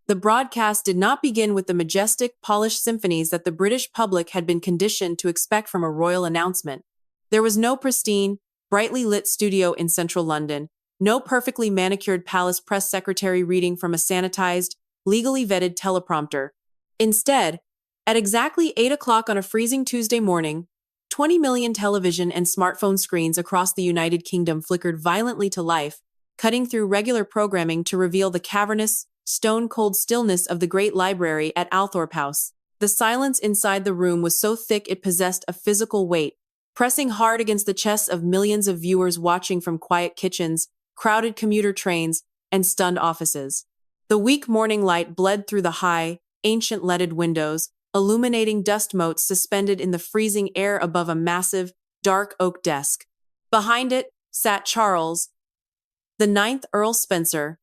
The broadcast did not begin with the majestic, polished symphonies that the British public had been conditioned to expect from a royal announcement. There was no pristine, brightly lit studio in central London, no perfectly manicured palace press secretary reading from a sanitized, legally vetted teleprompter. Instead, at exactly 8 o'clock on a freezing Tuesday morning, 20 million television and smartphone screens across the United Kingdom flickered violently to life, cutting through regular programming to reveal the cavernous, stone-cold stillness of the great library at Althorp House. The silence inside the room was so thick it possessed a physical weight, pressing hard against the chests of millions of viewers watching from quiet kitchens, crowded commuter trains, and stunned offices. The weak morning light bled through the high, ancient leaded windows, illuminating dust motes suspended in the freezing air above a massive, dark oak desk. Behind it sat Charles, the ninth Earl Spencer,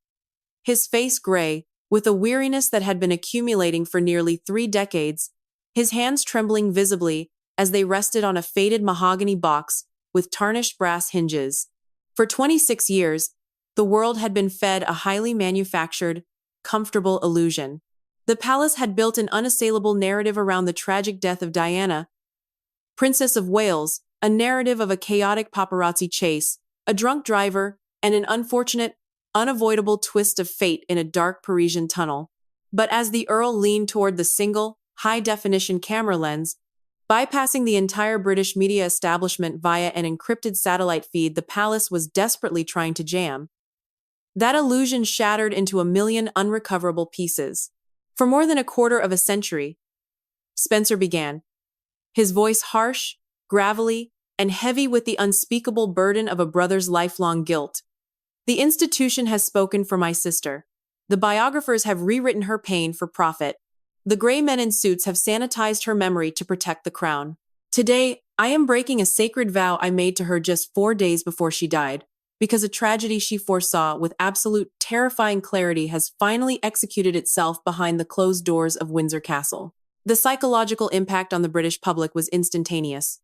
his face gray, with a weariness that had been accumulating for nearly 3 decades, his hands trembling visibly as they rested on a faded mahogany box with tarnished brass hinges. For 26 years, the world had been fed a highly manufactured, comfortable illusion. The palace had built an unassailable narrative around the tragic death of Diana, Princess of Wales, a narrative of a chaotic paparazzi chase, a drunk driver, and an unfortunate, unavoidable twist of fate in a dark Parisian tunnel. But as the Earl leaned toward the single, high-definition camera lens, bypassing the entire British media establishment via an encrypted satellite feed the palace was desperately trying to jam, that illusion shattered into a million unrecoverable pieces. For more than a quarter of a century, Spencer began, his voice harsh, gravelly, and heavy with the unspeakable burden of a brother's lifelong guilt. The institution has spoken for my sister. The biographers have rewritten her pain for profit. The gray men in suits have sanitized her memory to protect the crown. Today, I am breaking a sacred vow I made to her just 4 days before she died, because a tragedy she foresaw with absolute terrifying clarity has finally executed itself behind the closed doors of Windsor Castle. The psychological impact on the British public was instantaneous.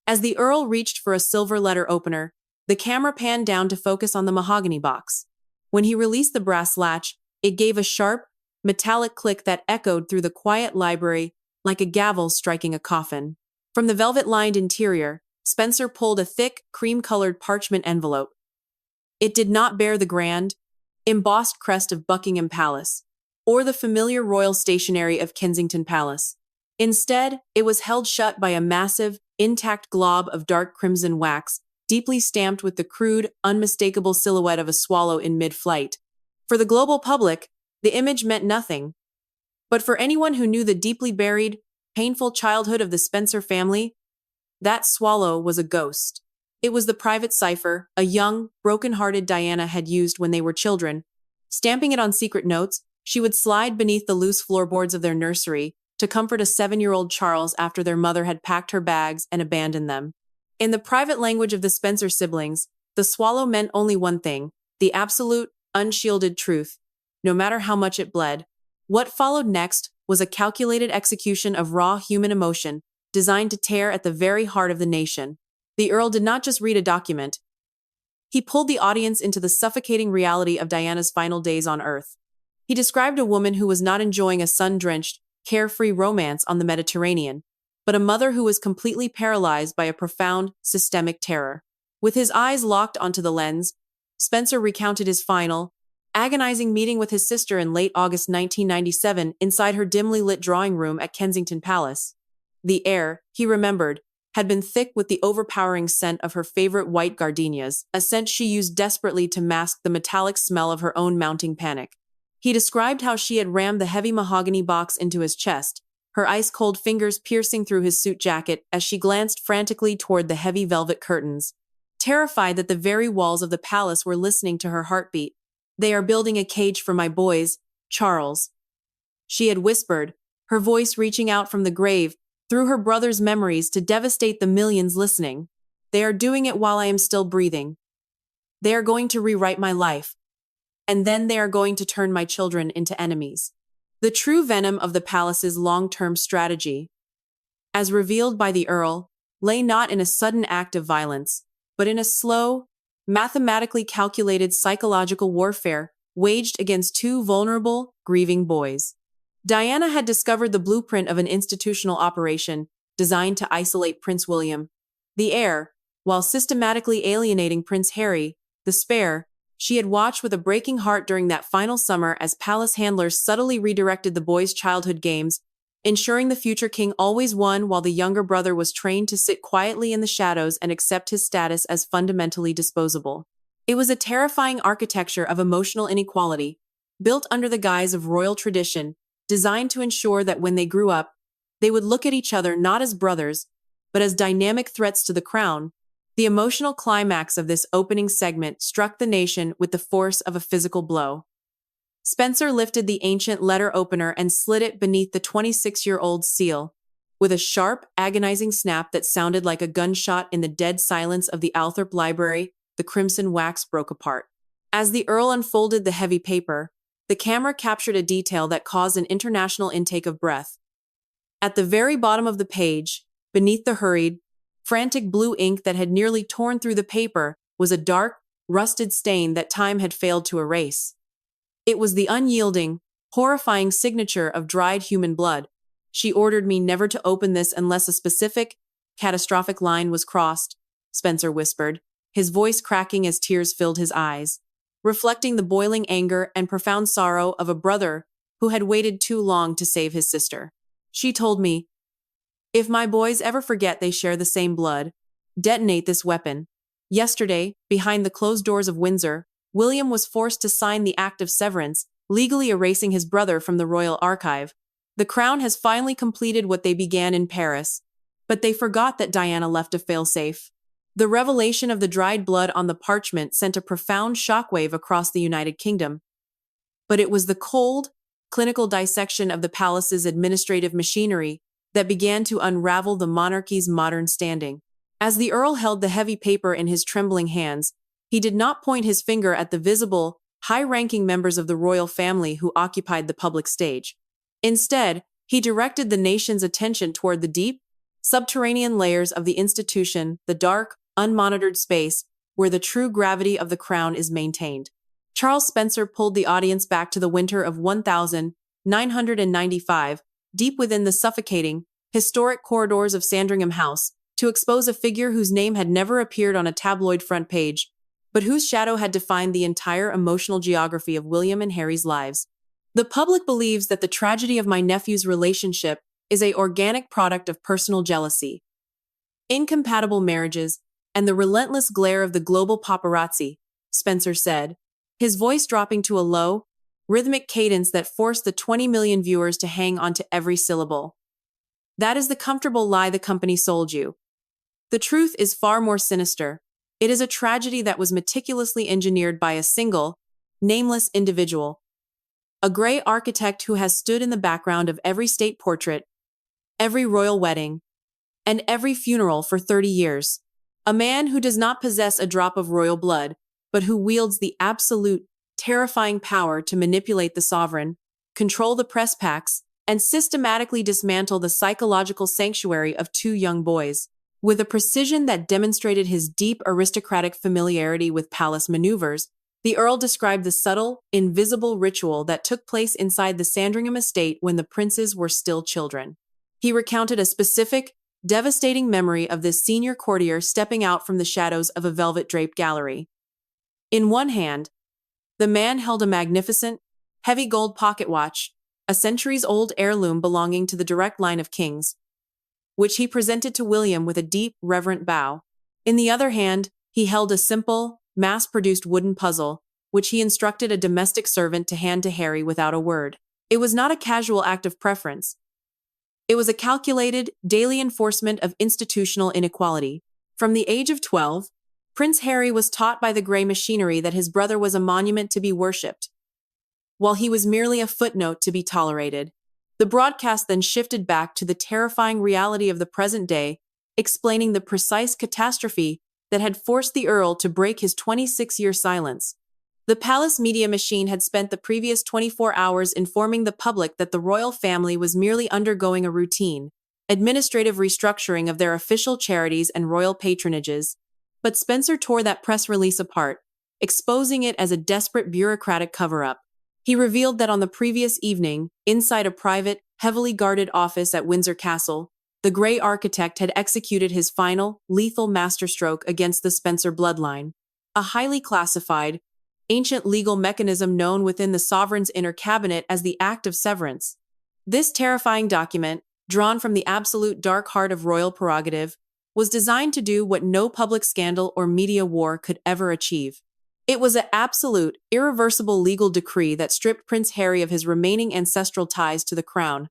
As the Earl reached for a silver letter opener, the camera panned down to focus on the mahogany box. When he released the brass latch, it gave a sharp, metallic click that echoed through the quiet library like a gavel striking a coffin. From the velvet-lined interior, Spencer pulled a thick, cream-colored parchment envelope. It did not bear the grand, embossed crest of Buckingham Palace, or the familiar royal stationery of Kensington Palace. Instead, it was held shut by a massive, intact glob of dark crimson wax, deeply stamped with the crude, unmistakable silhouette of a swallow in mid-flight. For the global public, the image meant nothing. But for anyone who knew the deeply buried, painful childhood of the Spencer family, that swallow was a ghost. It was the private cipher a young, broken-hearted Diana had used when they were children. Stamping it on secret notes, she would slide beneath the loose floorboards of their nursery to comfort a 7-year-old Charles after their mother had packed her bags and abandoned them. In the private language of the Spencer siblings, the swallow meant only one thing, the absolute, unshielded truth, no matter how much it bled. What followed next was a calculated execution of raw human emotion, designed to tear at the very heart of the nation. The Earl did not just read a document. He pulled the audience into the suffocating reality of Diana's final days on Earth. He described a woman who was not enjoying a sun-drenched, carefree romance on the Mediterranean, but a mother who was completely paralyzed by a profound, systemic terror. With his eyes locked onto the lens, Spencer recounted his final, agonizing meeting with his sister in late August 1997 inside her dimly lit drawing room at Kensington Palace. The air, he remembered, had been thick with the overpowering scent of her favorite white gardenias, a scent she used desperately to mask the metallic smell of her own mounting panic. He described how she had rammed the heavy mahogany box into his chest, her ice-cold fingers piercing through his suit jacket as she glanced frantically toward the heavy velvet curtains, terrified that the very walls of the palace were listening to her heartbeat. "They are building a cage for my boys, Charles," she had whispered, her voice reaching out from the grave, through her brother's memories to devastate the millions listening. "They are doing it while I am still breathing. They are going to rewrite my life. And then they are going to turn my children into enemies." The true venom of the palace's long-term strategy, as revealed by the Earl, lay not in a sudden act of violence, but in a slow, mathematically calculated psychological warfare waged against two vulnerable, grieving boys. Diana had discovered the blueprint of an institutional operation designed to isolate Prince William, the heir, while systematically alienating Prince Harry, the spare. She had watched with a breaking heart during that final summer as palace handlers subtly redirected the boys' childhood games, ensuring the future king always won while the younger brother was trained to sit quietly in the shadows and accept his status as fundamentally disposable. It was a terrifying architecture of emotional inequality, built under the guise of royal tradition, designed to ensure that when they grew up, they would look at each other not as brothers, but as dynamic threats to the crown. The emotional climax of this opening segment struck the nation with the force of a physical blow. Spencer lifted the ancient letter opener and slid it beneath the 26-year-old's seal. With a sharp, agonizing snap that sounded like a gunshot in the dead silence of the Althorp Library, the crimson wax broke apart. As the Earl unfolded the heavy paper, the camera captured a detail that caused an international intake of breath. At the very bottom of the page, beneath the hurried, frantic blue ink that had nearly torn through the paper, was a dark, rusted stain that time had failed to erase. It was the unyielding, horrifying signature of dried human blood. She ordered me never to open this unless a specific, catastrophic line was crossed, Spencer whispered, his voice cracking as tears filled his eyes, reflecting the boiling anger and profound sorrow of a brother who had waited too long to save his sister. She told me, "If my boys ever forget they share the same blood, detonate this weapon." Yesterday, behind the closed doors of Windsor, William was forced to sign the Act of Severance, legally erasing his brother from the royal archive. The crown has finally completed what they began in Paris, but they forgot that Diana left a failsafe. The revelation of the dried blood on the parchment sent a profound shockwave across the United Kingdom. But it was the cold, clinical dissection of the palace's administrative machinery that began to unravel the monarchy's modern standing. As the Earl held the heavy paper in his trembling hands, he did not point his finger at the visible, high-ranking members of the royal family who occupied the public stage. Instead, he directed the nation's attention toward the deep, subterranean layers of the institution, the dark, unmonitored space where the true gravity of the crown is maintained. Charles Spencer pulled the audience back to the winter of 1995, deep within the suffocating, historic corridors of Sandringham House, to expose a figure whose name had never appeared on a tabloid front page, but whose shadow had defined the entire emotional geography of William and Harry's lives. The public believes that the tragedy of my nephew's relationship is an organic product of personal jealousy, incompatible marriages, and the relentless glare of the global paparazzi, Spencer said, his voice dropping to a low, rhythmic cadence that forced the 20 million viewers to hang onto every syllable. That is the comfortable lie the company sold you. The truth is far more sinister. It is a tragedy that was meticulously engineered by a single, nameless individual. A gray architect who has stood in the background of every state portrait, every royal wedding, and every funeral for 30 years. A man who does not possess a drop of royal blood, but who wields the absolute, terrifying power to manipulate the sovereign, control the press packs, and systematically dismantle the psychological sanctuary of two young boys. With a precision that demonstrated his deep aristocratic familiarity with palace maneuvers, the Earl described the subtle, invisible ritual that took place inside the Sandringham estate when the princes were still children. He recounted a specific, devastating memory of this senior courtier stepping out from the shadows of a velvet-draped gallery. In one hand, the man held a magnificent, heavy gold pocket watch, a centuries-old heirloom belonging to the direct line of kings, which he presented to William with a deep, reverent bow. In the other hand, he held a simple, mass-produced wooden puzzle, which he instructed a domestic servant to hand to Harry without a word. It was not a casual act of preference. It was a calculated, daily enforcement of institutional inequality. From the age of 12, Prince Harry was taught by the grey machinery that his brother was a monument to be worshipped, while he was merely a footnote to be tolerated. The broadcast then shifted back to the terrifying reality of the present day, explaining the precise catastrophe that had forced the Earl to break his 26-year silence. The palace media machine had spent the previous 24 hours informing the public that the royal family was merely undergoing a routine, administrative restructuring of their official charities and royal patronages. But Spencer tore that press release apart. exposing it as a desperate bureaucratic cover-up. He revealed that on the previous evening, inside a private, heavily guarded office at Windsor Castle, the Grey architect had executed his final, lethal masterstroke against the Spencer bloodline, a highly classified, ancient legal mechanism known within the sovereign's inner cabinet as the Act of Severance. This terrifying document, drawn from the absolute dark heart of royal prerogative, was designed to do what no public scandal or media war could ever achieve. It was an absolute, irreversible legal decree that stripped Prince Harry of his remaining ancestral ties to the crown,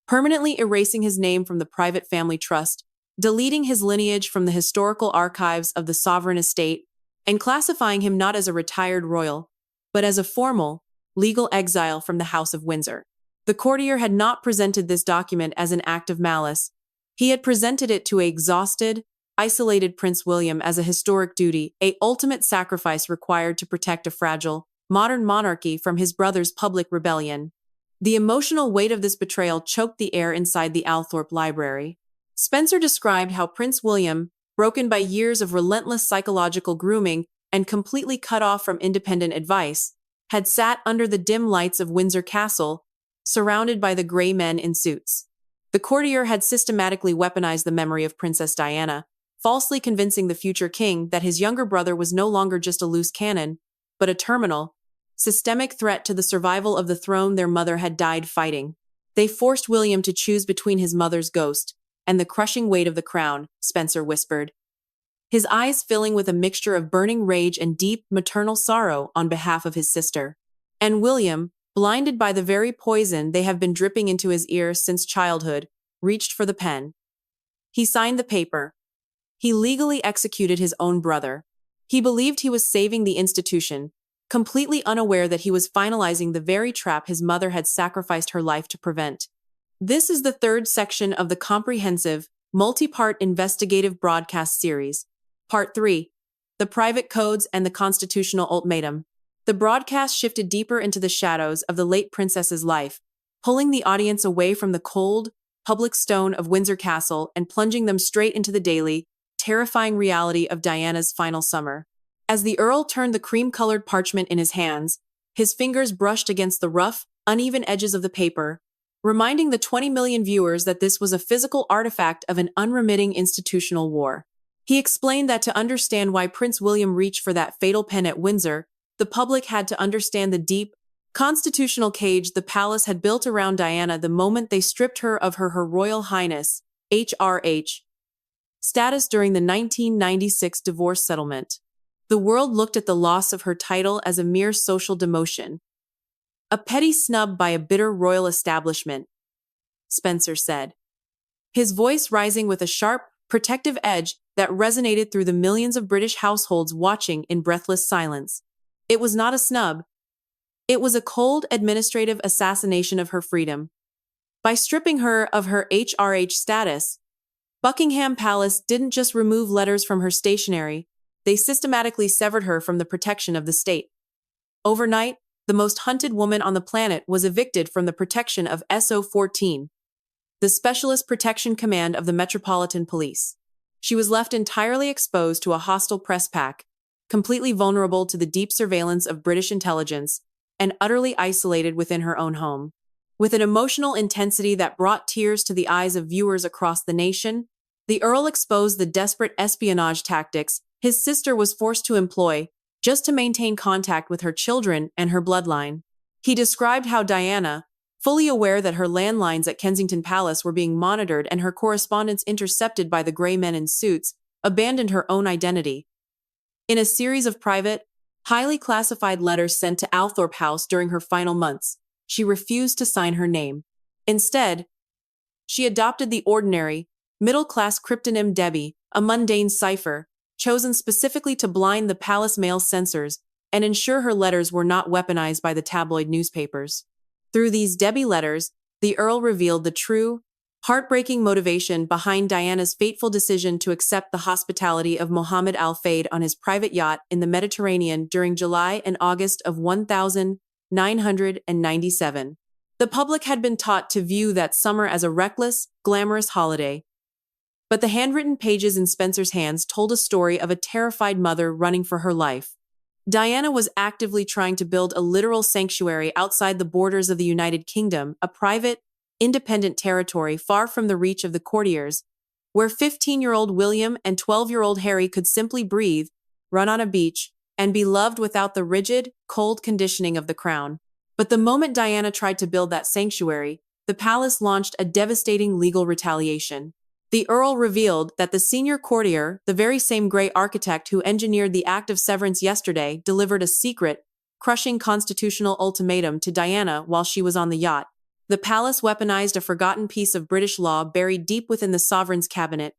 permanently erasing his name from the private family trust, deleting his lineage from the historical archives of the sovereign estate, and classifying him not as a retired royal, but as a formal, legal exile from the House of Windsor. The courtier had not presented this document as an act of malice. He had presented it to an exhausted, isolated Prince William as a historic duty, an ultimate sacrifice required to protect a fragile, modern monarchy from his brother's public rebellion. The emotional weight of this betrayal choked the air inside the Althorpe Library. Spencer described how Prince William, broken by years of relentless psychological grooming and completely cut off from independent advice, had sat under the dim lights of Windsor Castle, surrounded by the grey men in suits. The courtier had systematically weaponized the memory of Princess Diana, falsely convincing the future king that his younger brother was no longer just a loose cannon, but a terminal, systemic threat to the survival of the throne their mother had died fighting. They forced William to choose between his mother's ghost and the crushing weight of the crown, Spencer whispered, his eyes filling with a mixture of burning rage and deep maternal sorrow on behalf of his sister. And William, blinded by the very poison they have been dripping into his ear since childhood, reached for the pen. He signed the paper. He legally executed his own brother. He believed he was saving the institution, completely unaware that he was finalizing the very trap his mother had sacrificed her life to prevent. This is the third section of the comprehensive, multi-part investigative broadcast series. Part 3. The Private Codes and the Constitutional Ultimatum. The broadcast shifted deeper into the shadows of the late princess's life, pulling the audience away from the cold, public stone of Windsor Castle and plunging them straight into the daily, terrifying reality of Diana's final summer. As the Earl turned the cream-colored parchment in his hands, his fingers brushed against the rough, uneven edges of the paper, reminding the 20 million viewers that this was a physical artifact of an unremitting institutional war. He explained that to understand why Prince William reached for that fatal pen at Windsor, the public had to understand the deep, constitutional cage the palace had built around Diana the moment they stripped her of her Royal Highness, HRH, status during the 1996 divorce settlement. The world looked at the loss of her title as a mere social demotion, a petty snub by a bitter royal establishment, Spencer said, his voice rising with a sharp, protective edge that resonated through the millions of British households watching in breathless silence. It was not a snub. It was a cold administrative assassination of her freedom. By stripping her of her HRH status, Buckingham Palace didn't just remove letters from her stationery, they systematically severed her from the protection of the state. Overnight, the most hunted woman on the planet was evicted from the protection of SO-14, the Specialist Protection Command of the Metropolitan Police. She was left entirely exposed to a hostile press pack, completely vulnerable to the deep surveillance of British intelligence, and utterly isolated within her own home. With an emotional intensity that brought tears to the eyes of viewers across the nation, the Earl exposed the desperate espionage tactics his sister was forced to employ just to maintain contact with her children and her bloodline. He described how Diana, fully aware that her landlines at Kensington Palace were being monitored and her correspondence intercepted by the grey men in suits, abandoned her own identity. In a series of private, highly classified letters sent to Althorpe House during her final months, she refused to sign her name. Instead, she adopted the ordinary, middle-class cryptonym Debbie, a mundane cipher, chosen specifically to blind the palace mail censors and ensure her letters were not weaponized by the tabloid newspapers. Through these Debbie letters, the Earl revealed the true, heartbreaking motivation behind Diana's fateful decision to accept the hospitality of Mohammed Al Fayed on his private yacht in the Mediterranean during July and August of 1997. The public had been taught to view that summer as a reckless, glamorous holiday. But the handwritten pages in Spencer's hands told a story of a terrified mother running for her life. Diana was actively trying to build a literal sanctuary outside the borders of the United Kingdom, a private, independent territory far from the reach of the courtiers, where 15-year-old William and 12-year-old Harry could simply breathe, run on a beach, and be loved without the rigid, cold conditioning of the crown. But the moment Diana tried to build that sanctuary, the palace launched a devastating legal retaliation. The Earl revealed that the senior courtier, the very same grey architect who engineered the act of severance yesterday, delivered a secret, crushing constitutional ultimatum to Diana while she was on the yacht. The palace weaponized a forgotten piece of British law buried deep within the sovereign's cabinet.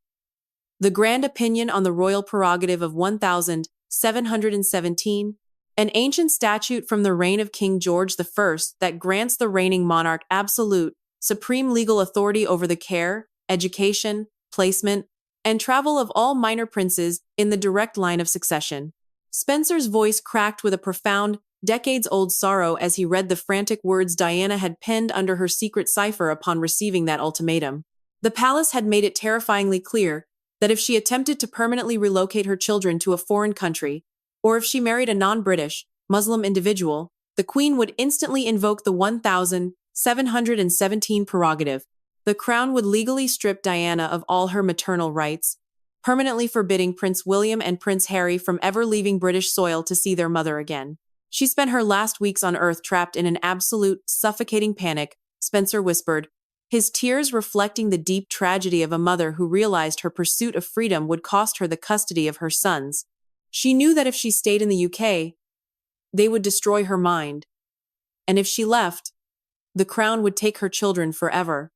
The Grand Opinion on the Royal Prerogative of 1717, an ancient statute from the reign of King George I that grants the reigning monarch absolute, supreme legal authority over the care, education, placement, and travel of all minor princes in the direct line of succession. Spencer's voice cracked with a profound, decades-old sorrow as he read the frantic words Diana had penned under her secret cipher upon receiving that ultimatum. The palace had made it terrifyingly clear that if she attempted to permanently relocate her children to a foreign country, or if she married a non-British, Muslim individual, the Queen would instantly invoke the 1717 prerogative. The crown would legally strip Diana of all her maternal rights, permanently forbidding Prince William and Prince Harry from ever leaving British soil to see their mother again. She spent her last weeks on Earth trapped in an absolute, suffocating panic, Spencer whispered, his tears reflecting the deep tragedy of a mother who realized her pursuit of freedom would cost her the custody of her sons. She knew that if she stayed in the UK, they would destroy her mind. And if she left, the crown would take her children forever.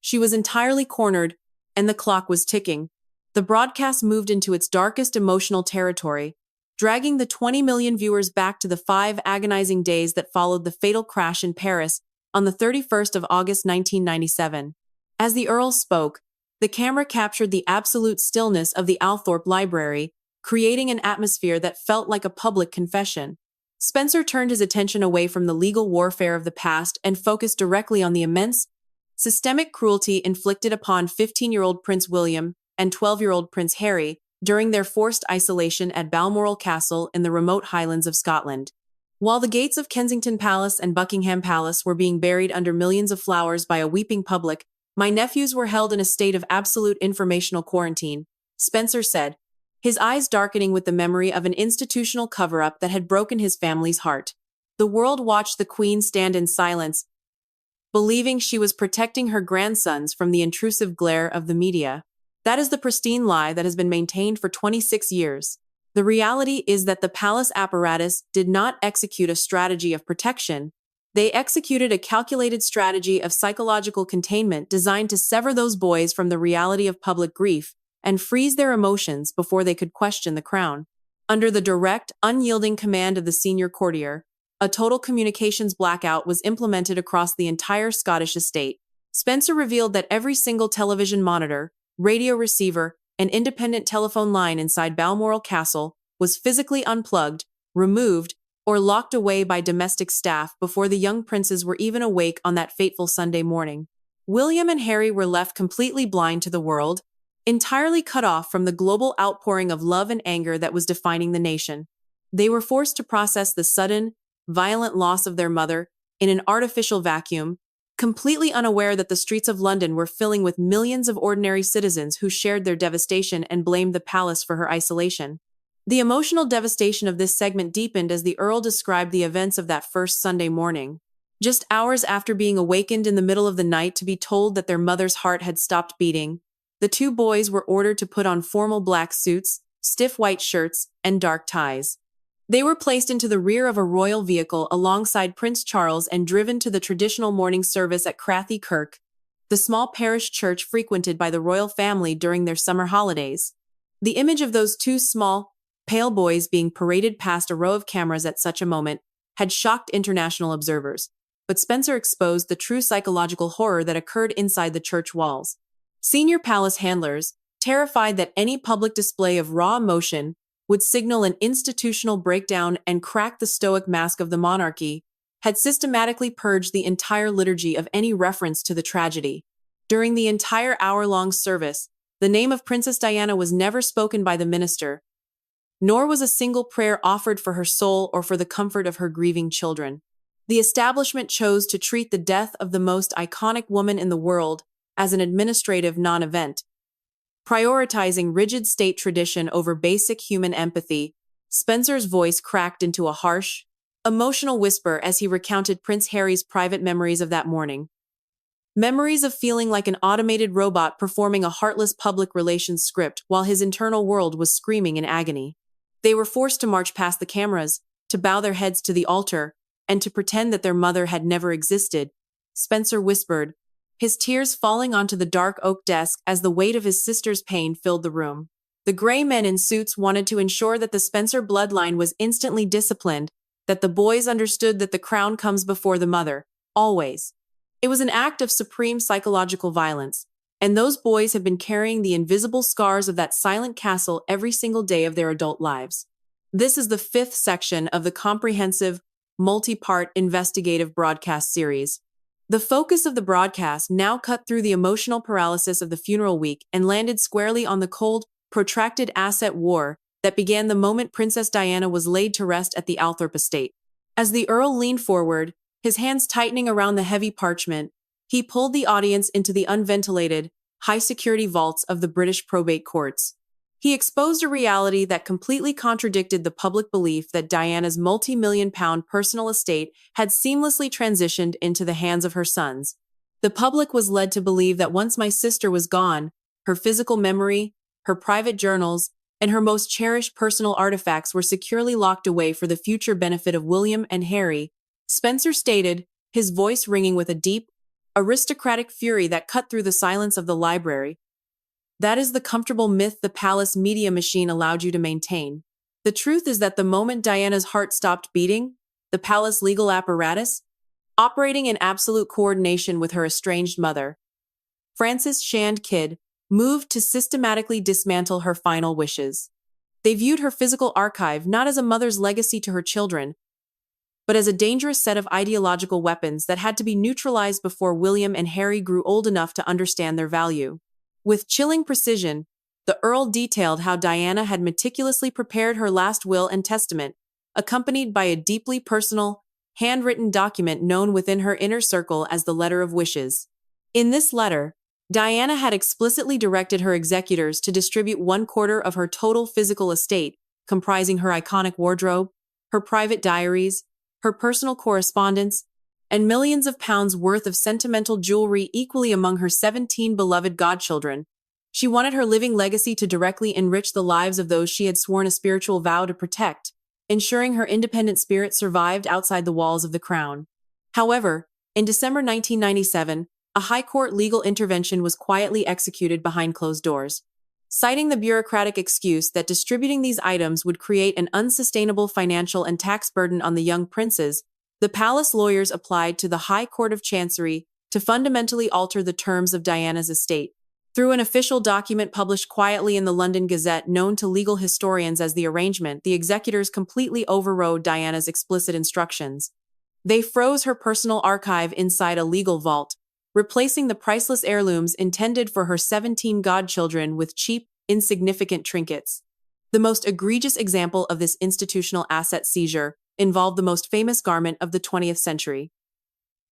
She was entirely cornered, and the clock was ticking. The broadcast moved into its darkest emotional territory, dragging the 20 million viewers back to the 5 agonizing days that followed the fatal crash in Paris on the 31st of August 1997. As the Earl spoke, the camera captured the absolute stillness of the Althorpe Library, creating an atmosphere that felt like a public confession. Spencer turned his attention away from the legal warfare of the past and focused directly on the immense, systemic cruelty inflicted upon 15-year-old Prince William and 12-year-old Prince Harry during their forced isolation at Balmoral Castle in the remote Highlands of Scotland. While the gates of Kensington Palace and Buckingham Palace were being buried under millions of flowers by a weeping public, my nephews were held in a state of absolute informational quarantine, Spencer said, his eyes darkening with the memory of an institutional cover-up that had broken his family's heart. The world watched the Queen stand in silence, believing she was protecting her grandsons from the intrusive glare of the media. That is the pristine lie that has been maintained for 26 years. The reality is that the palace apparatus did not execute a strategy of protection. They executed a calculated strategy of psychological containment designed to sever those boys from the reality of public grief and freeze their emotions before they could question the crown. Under the direct, unyielding command of the senior courtier, a total communications blackout was implemented across the entire Scottish estate. Spencer revealed that every single television monitor, radio receiver, and independent telephone line inside Balmoral Castle was physically unplugged, removed, or locked away by domestic staff before the young princes were even awake on that fateful Sunday morning. William and Harry were left completely blind to the world, entirely cut off from the global outpouring of love and anger that was defining the nation. They were forced to process the sudden, violent loss of their mother in an artificial vacuum, completely unaware that the streets of London were filling with millions of ordinary citizens who shared their devastation and blamed the palace for her isolation. The emotional devastation of this segment deepened as the Earl described the events of that first Sunday morning. Just hours after being awakened in the middle of the night to be told that their mother's heart had stopped beating, the two boys were ordered to put on formal black suits, stiff white shirts, and dark ties. They were placed into the rear of a royal vehicle alongside Prince Charles and driven to the traditional morning service at Crathy Kirk, the small parish church frequented by the royal family during their summer holidays. The image of those two small, pale boys being paraded past a row of cameras at such a moment had shocked international observers, but Spencer exposed the true psychological horror that occurred inside the church walls. Senior palace handlers, terrified that any public display of raw emotion would signal an institutional breakdown and crack the stoic mask of the monarchy, had systematically purged the entire liturgy of any reference to the tragedy. During the entire hour-long service, the name of Princess Diana was never spoken by the minister, nor was a single prayer offered for her soul or for the comfort of her grieving children. The establishment chose to treat the death of the most iconic woman in the world as an administrative non-event, prioritizing rigid state tradition over basic human empathy. Spencer's voice cracked into a harsh, emotional whisper as he recounted Prince Harry's private memories of that morning. Memories of feeling like an automated robot performing a heartless public relations script while his internal world was screaming in agony. They were forced to march past the cameras, to bow their heads to the altar, and to pretend that their mother had never existed, Spencer whispered, his tears falling onto the dark oak desk as the weight of his sister's pain filled the room. The gray men in suits wanted to ensure that the Spencer bloodline was instantly disciplined, that the boys understood that the crown comes before the mother, always. It was an act of supreme psychological violence, and those boys have been carrying the invisible scars of that silent castle every single day of their adult lives. This is the 5th section of the comprehensive, multi-part investigative broadcast series. The focus of the broadcast now cut through the emotional paralysis of the funeral week and landed squarely on the cold, protracted asset war that began the moment Princess Diana was laid to rest at the Althorp estate. As the Earl leaned forward, his hands tightening around the heavy parchment, he pulled the audience into the unventilated, high-security vaults of the British probate courts. He exposed a reality that completely contradicted the public belief that Diana's multi-million-pound personal estate had seamlessly transitioned into the hands of her sons. The public was led to believe that once my sister was gone, her physical memory, her private journals, and her most cherished personal artifacts were securely locked away for the future benefit of William and Harry, Spencer stated, his voice ringing with a deep, aristocratic fury that cut through the silence of the library. That is the comfortable myth the palace media machine allowed you to maintain. The truth is that the moment Diana's heart stopped beating, the palace legal apparatus, operating in absolute coordination with her estranged mother, Frances Shand Kidd, moved to systematically dismantle her final wishes. They viewed her physical archive not as a mother's legacy to her children, but as a dangerous set of ideological weapons that had to be neutralized before William and Harry grew old enough to understand their value. With chilling precision, the Earl detailed how Diana had meticulously prepared her last will and testament, accompanied by a deeply personal, handwritten document known within her inner circle as the Letter of Wishes. In this letter, Diana had explicitly directed her executors to distribute 1/4 of her total physical estate, comprising her iconic wardrobe, her private diaries, her personal correspondence, and millions of pounds worth of sentimental jewelry equally among her 17 beloved godchildren. She wanted her living legacy to directly enrich the lives of those she had sworn a spiritual vow to protect, ensuring her independent spirit survived outside the walls of the crown. However, in December 1997, a high court legal intervention was quietly executed behind closed doors. Citing the bureaucratic excuse that distributing these items would create an unsustainable financial and tax burden on the young princes, the palace lawyers applied to the High Court of Chancery to fundamentally alter the terms of Diana's estate. Through an official document published quietly in the London Gazette known to legal historians as the arrangement, the executors completely overrode Diana's explicit instructions. They froze her personal archive inside a legal vault, replacing the priceless heirlooms intended for her 17 godchildren with cheap, insignificant trinkets. The most egregious example of this institutional asset seizure involved the most famous garment of the 20th century,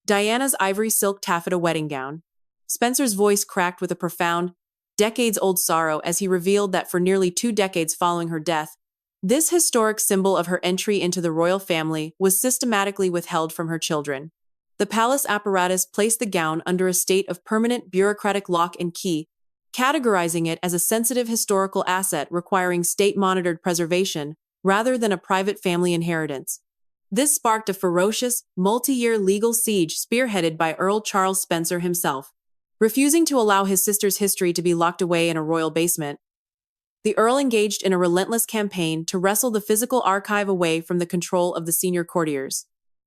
Diana's ivory silk taffeta wedding gown. Spencer's voice cracked with a profound, decades-old sorrow as he revealed that for nearly 2 decades following her death, this historic symbol of her entry into the royal family was systematically withheld from her children. The palace apparatus placed the gown under a state of permanent bureaucratic lock and key, categorizing it as a sensitive historical asset requiring state-monitored preservation rather than a private family inheritance. This sparked a ferocious, multi-year legal siege spearheaded by Earl Charles Spencer himself. Refusing to allow his sister's history to be locked away in a royal basement, the Earl engaged in a relentless campaign to wrestle the physical archive away from the control of the senior courtiers.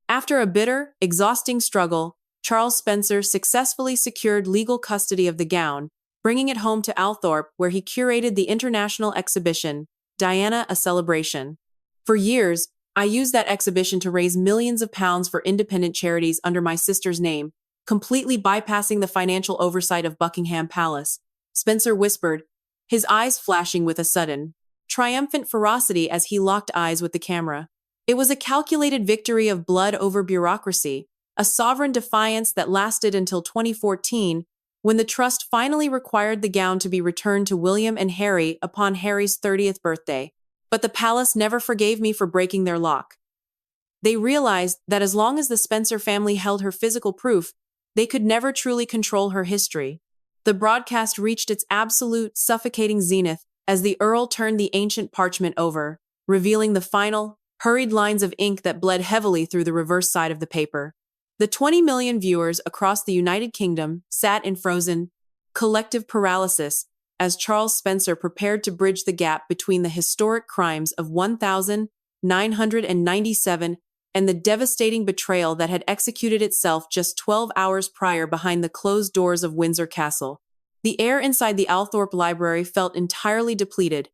After a bitter, exhausting struggle, Charles Spencer successfully secured legal custody of the gown, bringing it home to Althorp, where he curated the international exhibition, Diana: A Celebration. For years, I used that exhibition to raise millions of pounds for independent charities under my sister's name, completely bypassing the financial oversight of Buckingham Palace, Spencer whispered, his eyes flashing with a sudden, triumphant ferocity as he locked eyes with the camera. It was a calculated victory of blood over bureaucracy, a sovereign defiance that lasted until 2014, when the trust finally required the gown to be returned to William and Harry upon Harry's 30th birthday. But the palace never forgave me for breaking their lock. They realized that as long as the Spencer family held her physical proof, they could never truly control her history. The broadcast reached its absolute, suffocating zenith as the Earl turned the ancient parchment over, revealing the final, hurried lines of ink that bled heavily through the reverse side of the paper. The 20 million viewers across the United Kingdom sat in frozen, collective paralysis as Charles Spencer prepared to bridge the gap between the historic crimes of 1997 and the devastating betrayal that had executed itself just 12 hours prior behind the closed doors of Windsor Castle. The air inside the Althorpe Library felt entirely depleted,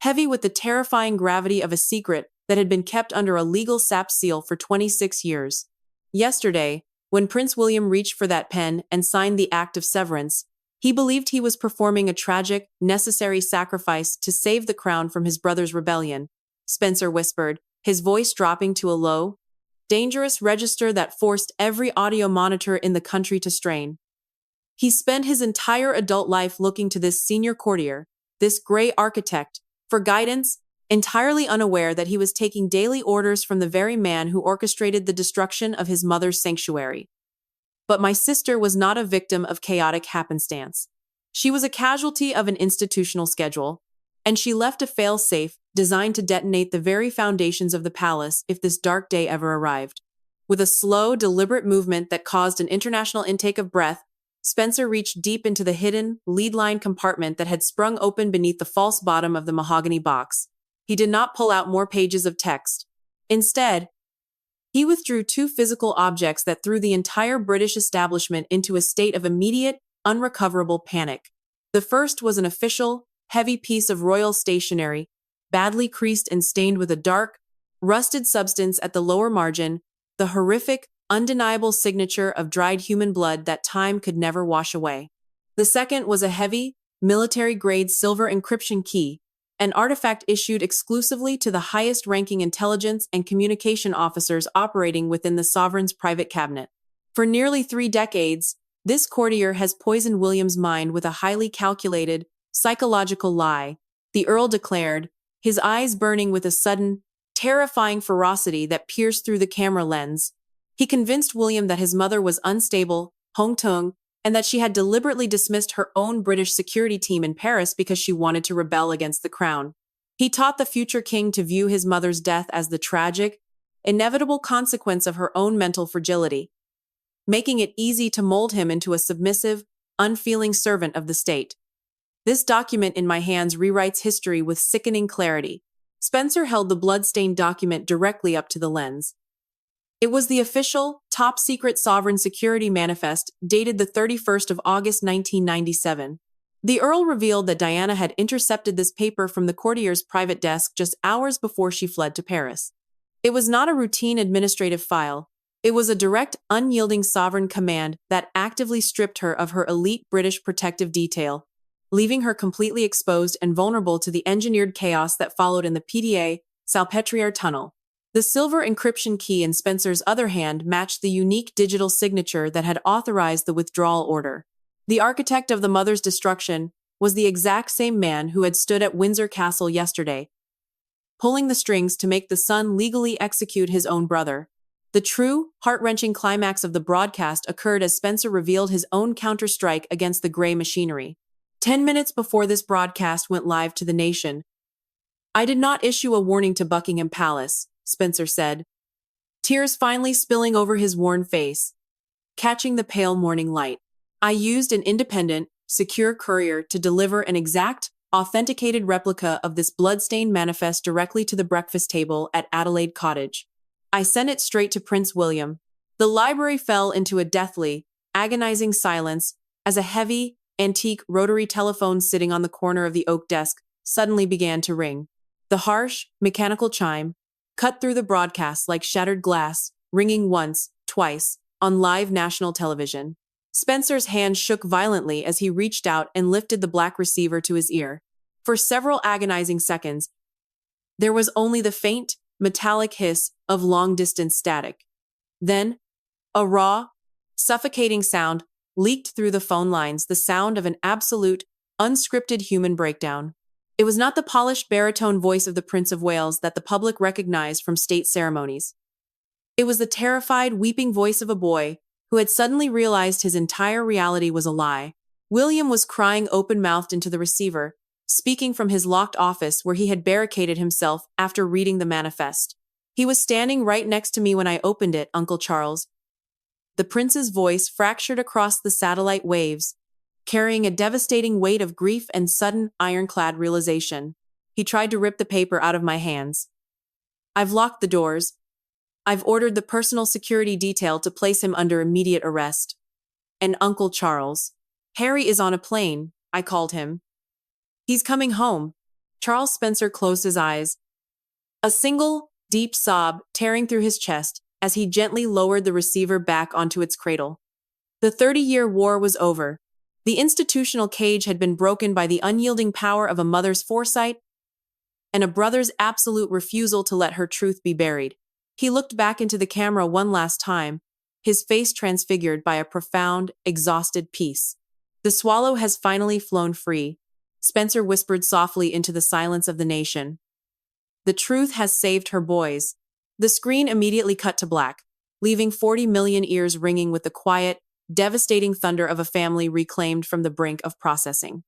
heavy with the terrifying gravity of a secret that had been kept under a legal sap seal for 26 years. Yesterday, when Prince William reached for that pen and signed the Act of Severance, he believed he was performing a tragic, necessary sacrifice to save the crown from his brother's rebellion, Spencer whispered, his voice dropping to a low, dangerous register that forced every audio monitor in the country to strain. He spent his entire adult life looking to this senior courtier, this gray architect, for guidance, entirely unaware that he was taking daily orders from the very man who orchestrated the destruction of his mother's sanctuary. But my sister was not a victim of chaotic happenstance. She was a casualty of an institutional schedule, and she left a fail-safe designed to detonate the very foundations of the palace if this dark day ever arrived. With a slow, deliberate movement that caused an international intake of breath, Spencer reached deep into the hidden, lead-lined compartment that had sprung open beneath the false bottom of the mahogany box. He did not pull out more pages of text. Instead, he withdrew two physical objects that threw the entire British establishment into a state of immediate, unrecoverable panic. The first was an official, heavy piece of royal stationery, badly creased and stained with a dark, rusted substance at the lower margin, the horrific, undeniable signature of dried human blood that time could never wash away. The second was a heavy, military-grade silver encryption key, an artifact issued exclusively to the highest-ranking intelligence and communication officers operating within the sovereign's private cabinet. For nearly 3 decades, this courtier has poisoned William's mind with a highly calculated, psychological lie, the Earl declared, his eyes burning with a sudden, terrifying ferocity that pierced through the camera lens. He convinced William that his mother was unstable, hong-tung, and that she had deliberately dismissed her own British security team in Paris because she wanted to rebel against the crown. He taught the future king to view his mother's death as the tragic, inevitable consequence of her own mental fragility, making it easy to mold him into a submissive, unfeeling servant of the state. This document in my hands rewrites history with sickening clarity. Spencer held the blood-stained document directly up to the lens. It was the official, top-secret sovereign security manifest dated the 31st of August 1997. The Earl revealed that Diana had intercepted this paper from the courtier's private desk just hours before she fled to Paris. It was not a routine administrative file. It was a direct, unyielding sovereign command that actively stripped her of her elite British protective detail, leaving her completely exposed and vulnerable to the engineered chaos that followed in the PDA-Salpêtrière tunnel. The silver encryption key in Spencer's other hand matched the unique digital signature that had authorized the withdrawal order. The architect of the mother's destruction was the exact same man who had stood at Windsor Castle yesterday, pulling the strings to make the son legally execute his own brother. The true, heart-wrenching climax of the broadcast occurred as Spencer revealed his own counter-strike against the grey machinery. 10 minutes before this broadcast went live to the nation, "I did not issue a warning to Buckingham Palace," Spencer said, tears finally spilling over his worn face, catching the pale morning light. "I used an independent, secure courier to deliver an exact, authenticated replica of this blood-stained manifest directly to the breakfast table at Adelaide Cottage. I sent it straight to Prince William." The library fell into a deathly, agonizing silence as a heavy, antique rotary telephone sitting on the corner of the oak desk suddenly began to ring. The harsh, mechanical chime cut through the broadcast like shattered glass, ringing once, twice, on live national television. Spencer's hand shook violently as he reached out and lifted the black receiver to his ear. For several agonizing seconds, there was only the faint, metallic hiss of long-distance static. Then, a raw, suffocating sound leaked through the phone lines, the sound of an absolute, unscripted human breakdown. It was not the polished baritone voice of the Prince of Wales that the public recognized from state ceremonies. It was the terrified, weeping voice of a boy who had suddenly realized his entire reality was a lie. William was crying open-mouthed into the receiver, speaking from his locked office where he had barricaded himself after reading the manifest. He was standing right next to me when I opened it, Uncle Charles. The prince's voice fractured across the satellite waves, carrying a devastating weight of grief and sudden, ironclad realization. He tried to rip the paper out of my hands. I've locked the doors. I've ordered the personal security detail to place him under immediate arrest. And Uncle Charles. Harry is on a plane, I called him. He's coming home. Charles Spencer closed his eyes. A single, deep sob tearing through his chest as he gently lowered the receiver back onto its cradle. The 30-year war was over. The institutional cage had been broken by the unyielding power of a mother's foresight and a brother's absolute refusal to let her truth be buried. He looked back into the camera one last time, his face transfigured by a profound, exhausted peace. The swallow has finally flown free, Spencer whispered softly into the silence of the nation. The truth has saved her boys. The screen immediately cut to black, leaving 40 million ears ringing with the quiet, devastating thunder of a family reclaimed from the brink of processing.